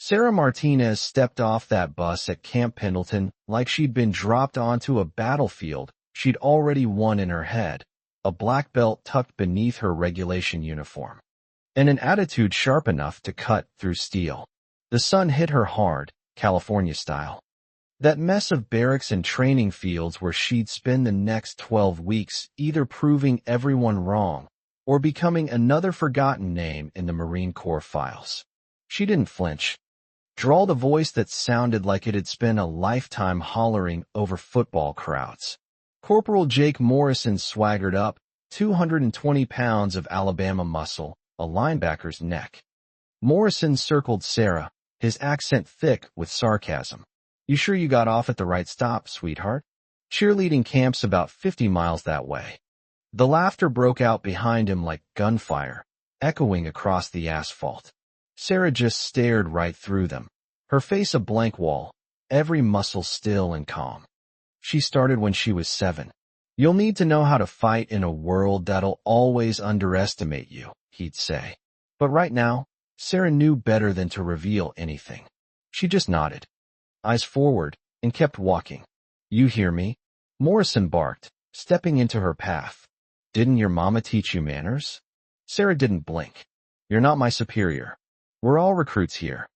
Sarah Martinez stepped off that bus at Camp Pendleton like she'd been dropped onto a battlefield she'd already won in her head, a black belt tucked beneath her regulation uniform, and an attitude sharp enough to cut through steel. The sun hit her hard, California style. That mess of barracks and training fields where she'd spend the next 12 weeks either proving everyone wrong or becoming another forgotten name in the Marine Corps files. She didn't flinch. Drawled a voice that sounded like it had spent a lifetime hollering over football crowds. Corporal Jake Morrison swaggered up, 220 pounds of Alabama muscle, a linebacker's neck. Morrison circled Sarah, his accent thick with sarcasm. "You sure you got off at the right stop, sweetheart? Cheerleading camp's about 50 miles that way." The laughter broke out behind him like gunfire, echoing across the asphalt. Sarah just stared right through them, her face a blank wall, every muscle still and calm. She started when she was 7. "You'll need to know how to fight in a world that'll always underestimate you," he'd say. But right now, Sarah knew better than to reveal anything. She just nodded, eyes forward, and kept walking. "You hear me?" Morrison barked, stepping into her path. "Didn't your mama teach you manners?" Sarah didn't blink. "You're not my superior. We're all recruits here."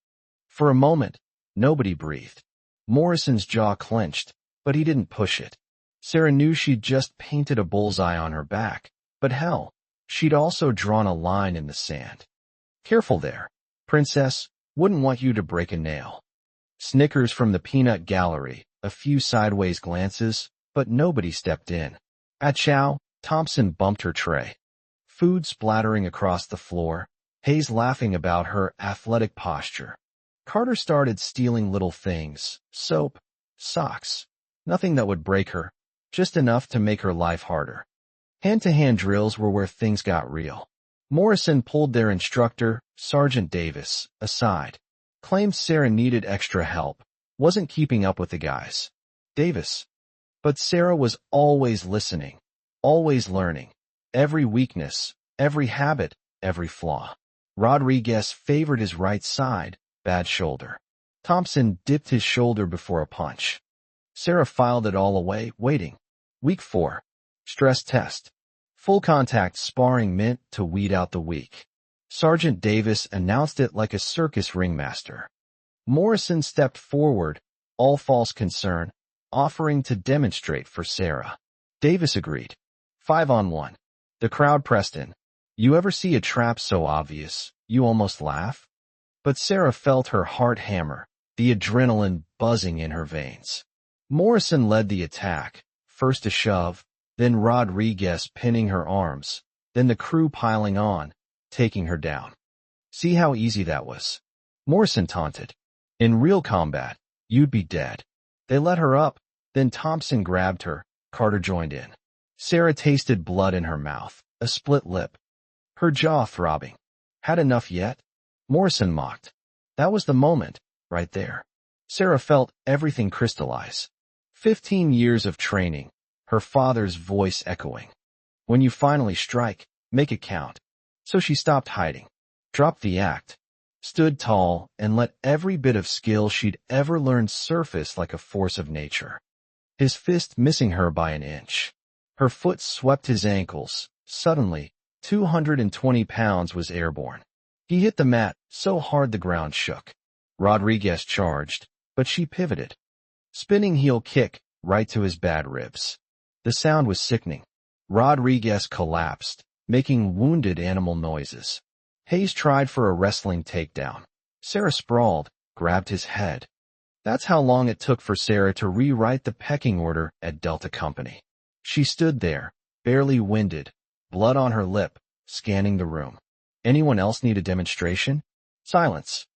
For a moment, nobody breathed. Morrison's jaw clenched, but he didn't push it. Sarah knew she'd just painted a bullseye on her back, but hell, she'd also drawn a line in the sand. "Careful there, princess, wouldn't want you to break a nail." Snickers from the peanut gallery, a few sideways glances, but nobody stepped in. "Achow," Thompson bumped her tray. Food splattering across the floor, Hayes laughing about her athletic posture. Carter started stealing little things, soap, socks, nothing that would break her, just enough to make her life harder. Hand-to-hand drills were where things got real. Morrison pulled their instructor, Sergeant Davis, aside, claimed Sarah needed extra help, wasn't keeping up with the guys. Davis. But Sarah was always listening, always learning. Every weakness, every habit, every flaw. Rodriguez favored his right side, bad shoulder. Thompson dipped his shoulder before a punch. Sarah filed it all away, waiting. Week 4. Stress test. Full contact sparring meant to weed out the weak. Sergeant Davis announced it like a circus ringmaster. Morrison stepped forward, all false concern, offering to demonstrate for Sarah. Davis agreed. 5-on-1. The crowd pressed in. You ever see a trap so obvious, you almost laugh? But Sarah felt her heart hammer, the adrenaline buzzing in her veins. Morrison led the attack, first a shove, then Rodriguez pinning her arms, then the crew piling on, taking her down. See how easy that was? Morrison taunted. In real combat, you'd be dead. They let her up, then Thompson grabbed her, Carter joined in. Sarah tasted blood in her mouth, a split lip. Her jaw throbbing. Had enough yet? Morrison mocked. That was the moment, right there. Sarah felt everything crystallize. 15 years of training, her father's voice echoing. When you finally strike, make it count. So she stopped hiding, dropped the act, stood tall, and let every bit of skill she'd ever learned surface like a force of nature. His fist missing her by an inch. Her foot swept his ankles. Suddenly, 220 pounds was airborne. He hit the mat so hard the ground shook. Rodriguez charged, but she pivoted. Spinning heel kick right to his bad ribs. The sound was sickening. Rodriguez collapsed, making wounded animal noises. Hayes tried for a wrestling takedown. Sarah sprawled, grabbed his head. That's how long it took for Sarah to rewrite the pecking order at Delta Company. She stood there, barely winded, blood on her lip, scanning the room. Anyone else need a demonstration? Silence.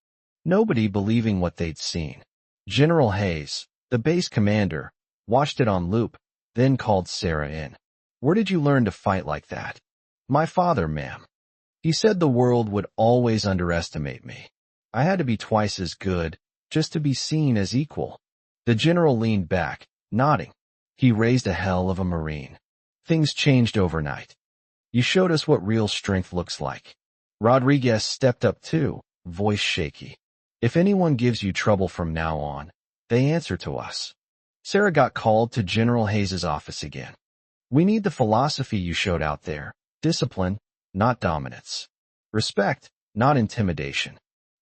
Nobody believing what they'd seen. General Hayes, the base commander, watched it on loop, then called Sarah in. Where did you learn to fight like that? My father, ma'am. He said the world would always underestimate me. I had to be twice as good, just to be seen as equal. The general leaned back, nodding. He raised a hell of a Marine. Things changed overnight. You showed us what real strength looks like. Rodriguez stepped up too, voice shaky. If anyone gives you trouble from now on, they answer to us. Sarah got called to General Hayes's office again. We need the philosophy you showed out there. Discipline, not dominance. Respect, not intimidation.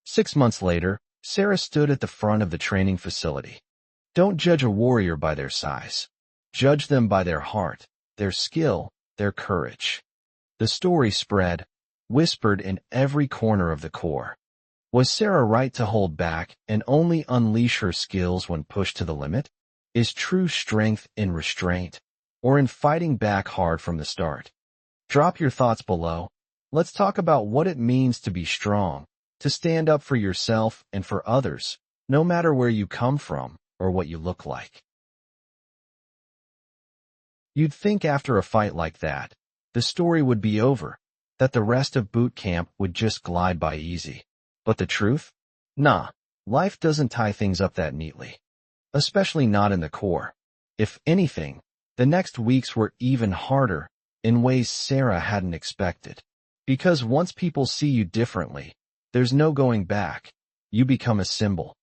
6 months later, Sarah stood at the front of the training facility. Don't judge a warrior by their size. Judge them by their heart, their skill, their courage. The story spread, whispered in every corner of the Corps. Was Sarah right to hold back and only unleash her skills when pushed to the limit? Is true strength in restraint, or in fighting back hard from the start? Drop your thoughts below. Let's talk about what it means to be strong, to stand up for yourself and for others, no matter where you come from or what you look like. You'd think after a fight like that, the story would be over, that the rest of boot camp would just glide by easy. But the truth? Nah, life doesn't tie things up that neatly. Especially not in the Corps. If anything, the next weeks were even harder, in ways Sarah hadn't expected. Because once people see you differently, there's no going back. You become a symbol.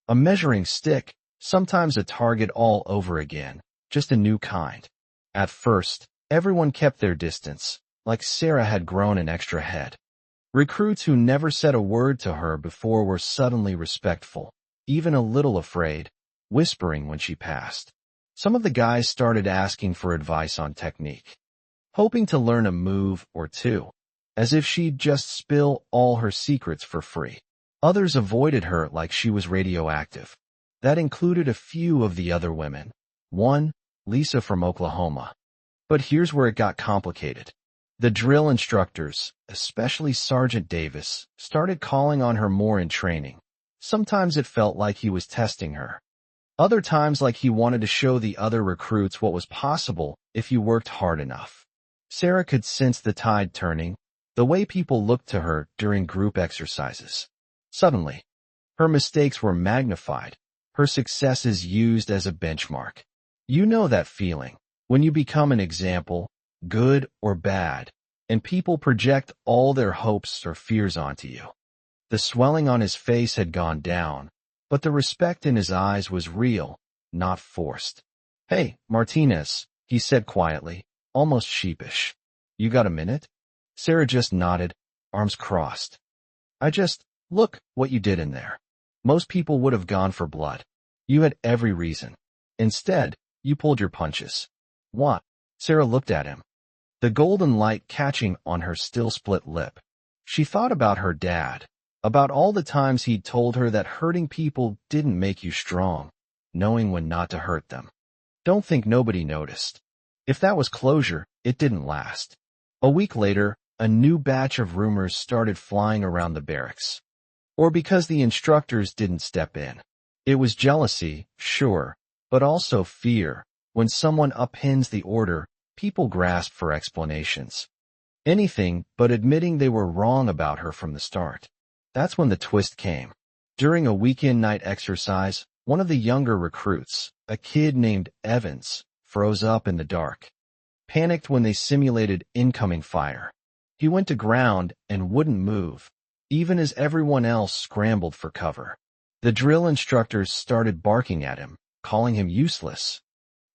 A measuring stick, sometimes a target all over again, just a new kind. At first, everyone kept their distance, like Sarah had grown an extra head. Recruits who never said a word to her before were suddenly respectful, even a little afraid, whispering when she passed. Some of the guys started asking for advice on technique, hoping to learn a move or two, as if she'd just spill all her secrets for free. Others avoided her like she was radioactive. That included a few of the other women. One, Lisa from Oklahoma. But here's where it got complicated. The drill instructors, especially Sergeant Davis, started calling on her more in training. Sometimes it felt like he was testing her. Other times like he wanted to show the other recruits what was possible if you worked hard enough. Sarah could sense the tide turning, the way people looked to her during group exercises. Suddenly, her mistakes were magnified, her successes used as a benchmark. You know that feeling, when you become an example, good or bad, and people project all their hopes or fears onto you. The swelling on his face had gone down, but the respect in his eyes was real, not forced. "Hey, Martinez," he said quietly, almost sheepish. "You got a minute?" Sarah just nodded, arms crossed. Look what you did in there. Most people would have gone for blood. You had every reason. Instead, you pulled your punches." "What?" Sarah looked at him, the golden light catching on her still split lip. She thought about her dad, about all the times he'd told her that hurting people didn't make you strong, knowing when not to hurt them. Don't think nobody noticed. If that was closure, it didn't last. A week later, a new batch of rumors started flying around the barracks. Or because the instructors didn't step in. It was jealousy, sure, but also fear. When someone upends the order, people grasp for explanations. Anything but admitting they were wrong about her from the start. That's when the twist came. During a weekend night exercise, one of the younger recruits, a kid named Evans, froze up in the dark. Panicked when they simulated incoming fire. He went to ground and wouldn't move, even as everyone else scrambled for cover. The drill instructors started barking at him, calling him useless,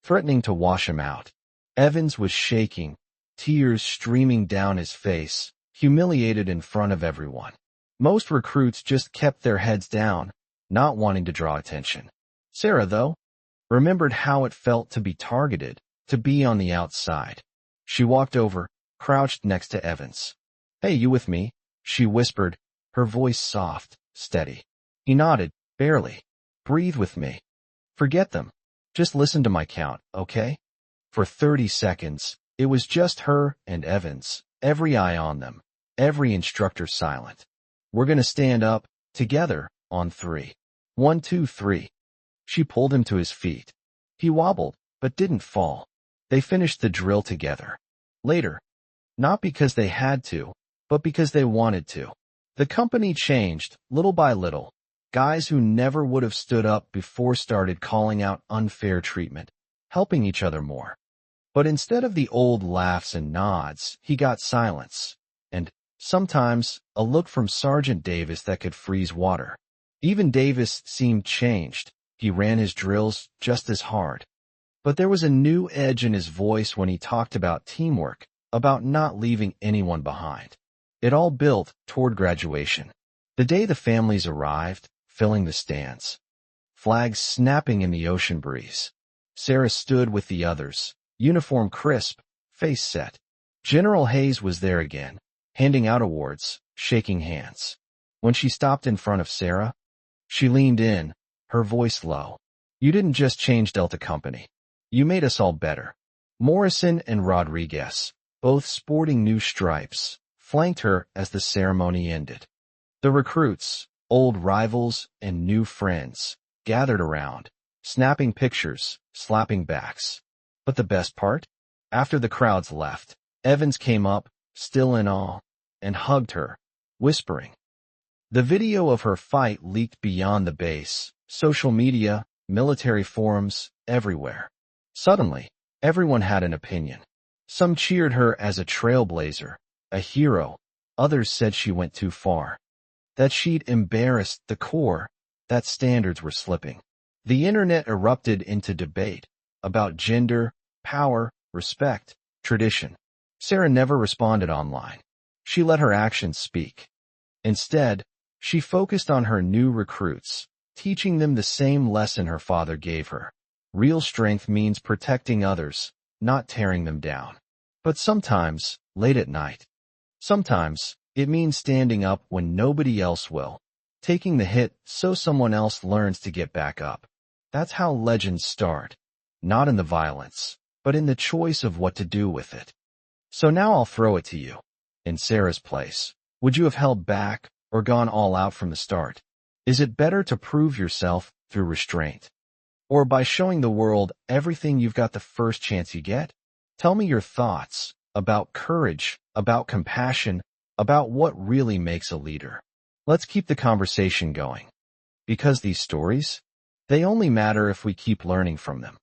threatening to wash him out. Evans was shaking, tears streaming down his face, humiliated in front of everyone. Most recruits just kept their heads down, not wanting to draw attention. Sarah, though, remembered how it felt to be targeted, to be on the outside. She walked over, crouched next to Evans. "Hey, you with me?" she whispered, her voice soft, steady. He nodded, barely. "Breathe with me. Forget them. Just listen to my count, okay?" For 30 seconds, it was just her and Evans, every eye on them, every instructor silent. "We're gonna stand up, together, on 3. 1, 2, 3. She pulled him to his feet. He wobbled, but didn't fall. They finished the drill together. Later. Not because they had to, but because they wanted to. The company changed, little by little. Guys who never would have stood up before started calling out unfair treatment, helping each other more. But instead of the old laughs and nods, he got silence. And, sometimes, a look from Sergeant Davis that could freeze water. Even Davis seemed changed. He ran his drills just as hard. But there was a new edge in his voice when he talked about teamwork, about not leaving anyone behind. It all built toward graduation. The day the families arrived, filling the stands. Flags snapping in the ocean breeze. Sarah stood with the others, uniform crisp, face set. General Hayes was there again, handing out awards, shaking hands. When she stopped in front of Sarah, she leaned in, her voice low. "You didn't just change Delta Company. You made us all better." Morrison and Rodriguez, both sporting new stripes, flanked her as the ceremony ended. The recruits, old rivals and new friends, gathered around, snapping pictures, slapping backs. But the best part? After the crowds left, Evans came up, still in awe, and hugged her, whispering. The video of her fight leaked beyond the base, social media, military forums, everywhere. Suddenly, everyone had an opinion. Some cheered her as a trailblazer, a hero. Others said she went too far. That she'd embarrassed the Corps, that standards were slipping. The internet erupted into debate about gender, power, respect, tradition. Sarah never responded online. She let her actions speak. Instead, she focused on her new recruits, teaching them the same lesson her father gave her. Real strength means protecting others, not tearing them down. But sometimes, late at night. Sometimes, it means standing up when nobody else will. Taking the hit so someone else learns to get back up. That's how legends start. Not in the violence, but in the choice of what to do with it. So now I'll throw it to you. In Sarah's place, would you have held back or gone all out from the start? Is it better to prove yourself through restraint? Or by showing the world everything you've got the first chance you get? Tell me your thoughts about courage, about compassion, about what really makes a leader. Let's keep the conversation going. Because these stories, they only matter if we keep learning from them.